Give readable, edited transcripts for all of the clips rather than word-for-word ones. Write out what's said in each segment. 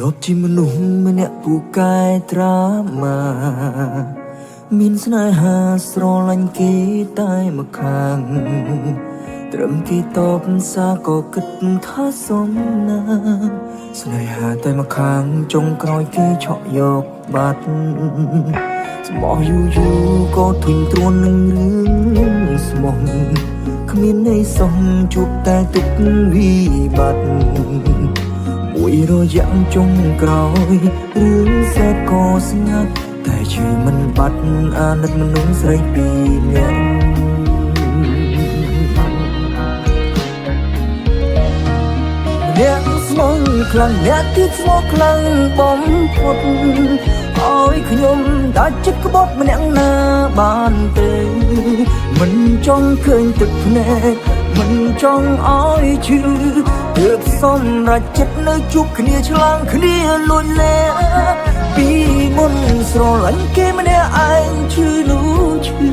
ลบที่มนุษย์มันเนี่ยผู้กายตรามามินสนายหาสโรลันกีตายมาค้างเตรียมกีตอบสาก็กึดท่าสมนาสนายหาตายมาค้างจงกรอยกีเฉาะยกบัดสมองอยู่ก็ถึงตัวหนึ่งเรื่องสมองขมิ้นในสมจุบแต่ตุกวิบัติមួយរយ៉ាងចុងក្រោយរឿងសែកក៏ស្ងាត់តែជឿមិនបាត់អាណិតមនុស្សស្រីពីរនាក់អ្នកស្មងខ្លាំងអ្នកទៀតស្មោះខ្លាំងបំផុតឲ្យខ្ញុំដាច់ចិត្តក្បត់ម្នាក់ណាបានទេមិនចង់ឃើញទឹកភ្នែកមិនចង់ឲ្យឈឺទើបសម្រេចចិត្តនៅជួបគ្នាឆ្លងគ្នាលួចលែពីមុនស្រឡាញ់គេម្នាក់ឯងឈឺនោះឈឺ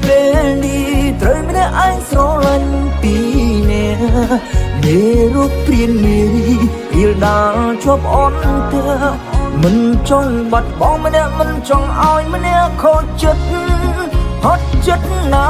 ពេលនេះត្រូវម្នាក់ឯងស្រឡាញ់ពីអ្នកមេរូបព្រានមេរីរៀលដាល់ជាប់អន់ទៅមិនចង់បាត់បង់ម្នាក់មិនចង់ឲ្យម្នាក់ខូចចិត្តហត់ចិត្តណា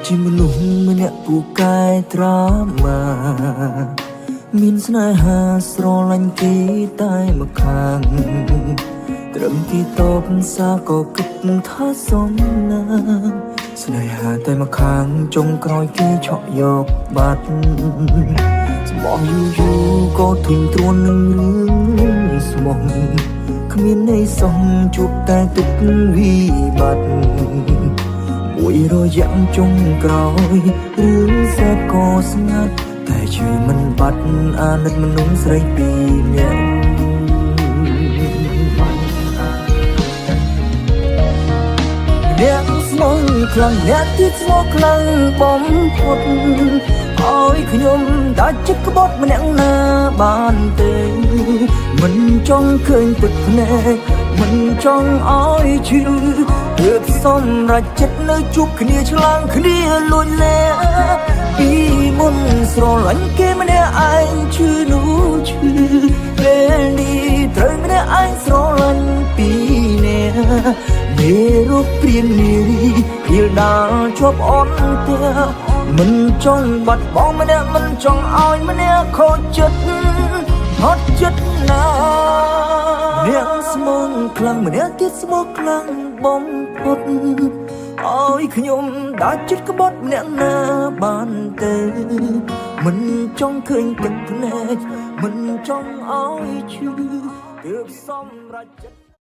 ជាមនុស្សម្នាក់ពូកែត្រាមាមានស្នេហាស្រឡាញ់គេតែមកខាងត្រឹមគេតបសារក៏គិតថាសមណាស្នេហាតែមកខាងចុងក្រោយគេឆក់យកបាត់ស្មោះយូរក៏ធុញទ្រាន់នឹងរឿងស្មោះគ្មានន័យសមជួបតែទុកវិបត្តិមួយរយ៉ាងចុងក្រោយរឿងសែកក៏ស្ងាត់តែជឿមិនបាត់អាណិតមនុស្សស្រីពីរនាក់អ្នកស្មងខ្លាំងអ្នកទៀតស្មោះខ្លាំងបំផុតឲ្យខ្ញុំដាច់ចិត្តក្បត់ម្នាក់ណាបានទេមិនចង់ឃើញទឹកភ្នែកមិនចង់ឲ្យឈឺទើបសម្រេចចិត្តនៅជួបគ្នាឆ្លងគ្នាលួចលែពីមុនស្រឡាញ់គេម្នាក់ឯងឈឺនោះឈឺពេលនេះត្រូវម្នាក់ឯងស្រឡាញ់ពីអ្នកមេរូបព្រានមេរីរៀលដាល់ជាប់អន់ទៅមិនចង់បាត់បង់ម្នាក់មិនចង់ឲ្យម្នាក់ខូចចិត្តហត់ចិត្តណាអ្នកស្មងខ្លាំងម្នាក់ទៀតស្មោះខ្លាំងបំផុតឲ្យខ្ញុំដាច់ចិត្តក្បត់ម្នាក់ណាបានទេមិនចង់ឃើញទឹកភ្នែកមិនចង់ឲ្យឈឺទើបសម្រេចចិត្ត